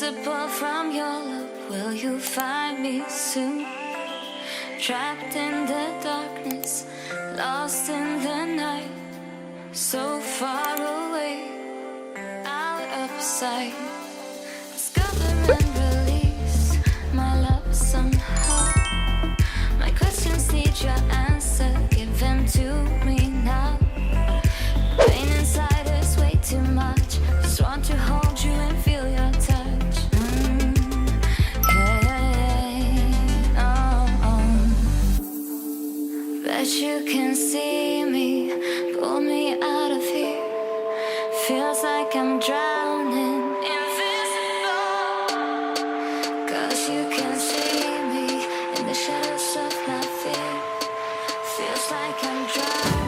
invisible from your love. Will you find me soon? Trapped in the darkness, lost in the night, so far away, out of sight. Discover and release my love somehow. My questions need your answer, give them to me now. Pain inside is way too much, just want to hold you and feel your touch. Bet you can see me, pull me out of here. Feels like I'm drowning, invisible. Cause you can see me in the shadows of my fear. Feels like I'm drowning.